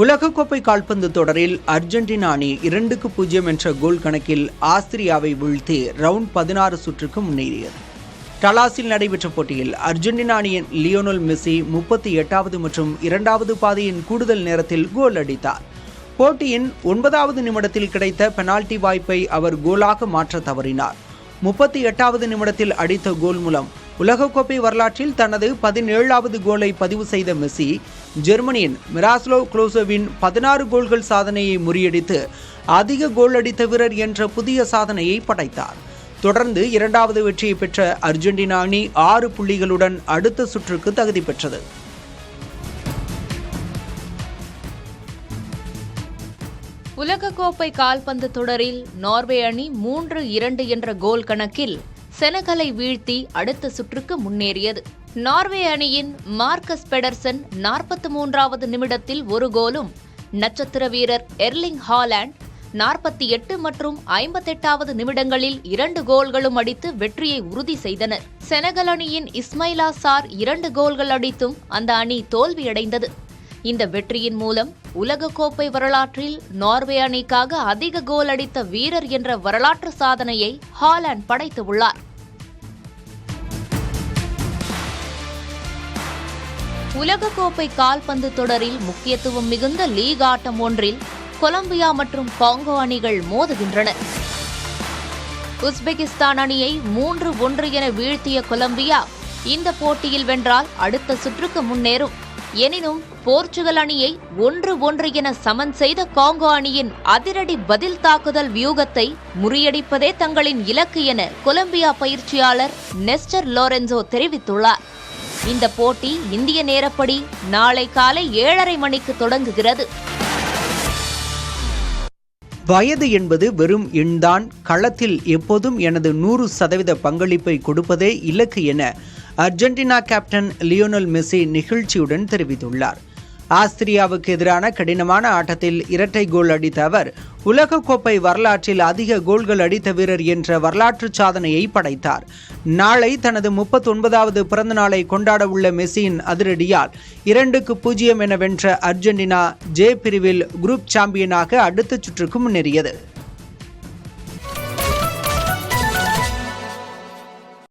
உலகக்கோப்பை கால்பந்து தொடரில் அர்ஜென்டினா அணி 2-0 என்ற கோல் கணக்கில் ஆஸ்திரியாவை வீழ்த்தி ரவுண்ட் 16 சுற்றுக்கு முன்னேறியது. டலாஸில் நடைபெற்ற போட்டியில் அர்ஜென்டினா அணியின் லியோனல் மெஸ்ஸி 38வது மற்றும் 2வது பாதியின் கூடுதல் நேரத்தில் கோல் அடித்தார். போட்டியின் 9வது நிமிடத்தில் கிடைத்த பெனால்டி வாய்ப்பை அவர் கோலாக மாற்ற தவறினார். 38வது நிமிடத்தில் அடித்த கோல் மூலம் உலகக்கோப்பை வரலாற்றில் தனது 17வது கோலை பதிவு செய்த மெஸ்ஸி ஜெர்மனியின் மிராஸ்லோவ் க்ளோசோவின் 16 கோல்கள் சாதனையை முறியடித்து அதிக கோல் அடித்த வீரர் என்ற புதிய சாதனையை படைத்தார். தொடர்ந்து 2வது வெற்றியை பெற்ற அர்ஜென்டினா அணி 6 புள்ளிகளுடன் அடுத்த சுற்றுக்கு தகுதி பெற்றது. உலகக்கோப்பை கால்பந்து தொடரில் நார்வே அணி 3-2 என்ற கோல் கணக்கில் செனகலை வீழ்த்தி அடுத்த சுற்றுக்கு முன்னேறியது. நார்வே அணியின் மார்க்கஸ் பெடர்சன் 43வது நிமிடத்தில் ஒரு கோலும், நட்சத்திர வீரர் எர்லிங் ஹாலாண்ட் 48 மற்றும் 58வது நிமிடங்களில் 2 கோல்களும் அடித்து வெற்றியை உறுதி செய்தனர். செனகல் அணியின் இஸ்மைலா சார் 2 கோல்கள் அடித்தும் அந்த அணி தோல்வியடைந்தது. இந்த வெற்றியின் மூலம் உலகக்கோப்பை வரலாற்றில் நார்வே அணிக்காக அதிக கோல் அடித்த வீரர் என்ற வரலாற்று சாதனையை ஹாலாண்ட் படைத்துள்ளார். உலகக்கோப்பை கால்பந்து தொடரில் முக்கியத்துவம் மிகுந்த லீக் ஆட்டம் ஒன்றில் கொலம்பியா மற்றும் காங்கோ அணிகள் மோதுகின்றன. உஸ்பெகிஸ்தான் அணியை 3-1 என வீழ்த்திய கொலம்பியா இந்த போட்டியில் வென்றால் அடுத்த சுற்றுக்கு முன்னேறும். எனினும் போர்ச்சுகல் அணியை 1-1 என சமன் செய்த காங்கோ அணியின் அதிரடி பதில் தாக்குதல் வியூகத்தை முறியடிப்பதே தங்களின் இலக்கு என கொலம்பியா பயிற்சியாளர் நெஸ்டர் லோரென்சோ தெரிவித்துள்ளார். இந்த போட்டி இந்திய நேரப்படி நாளை காலை 7:30 மணிக்கு தொடங்குகிறது. வயது என்பது வெறும் எண்தான், களத்தில் எப்போதும் எனது 100% பங்களிப்பை கொடுப்பதே இலக்கு என அர்ஜென்டினா கேப்டன் லியோனல் மெஸ்ஸி நிகழ்ச்சியுடன் தெரிவித்துள்ளார். ஆஸ்திரியாவுக்கு எதிரான கடினமான ஆட்டத்தில் இரட்டை கோல் அடித்த அவர் உலகக்கோப்பை வரலாற்றில் அதிக கோல்கள் அடித்த வீரர் என்ற வரலாற்று சாதனையை படைத்தார். நாளை தனது 39வது பிறந்த நாளை கொண்டாட உள்ள மெஸ்ஸியின் அதிரடியால் 2-0 என வென்ற அர்ஜென்டினா ஜே பிரிவில் குரூப் சாம்பியனாக அடுத்த சுற்றுக்கு முன்னேறியது.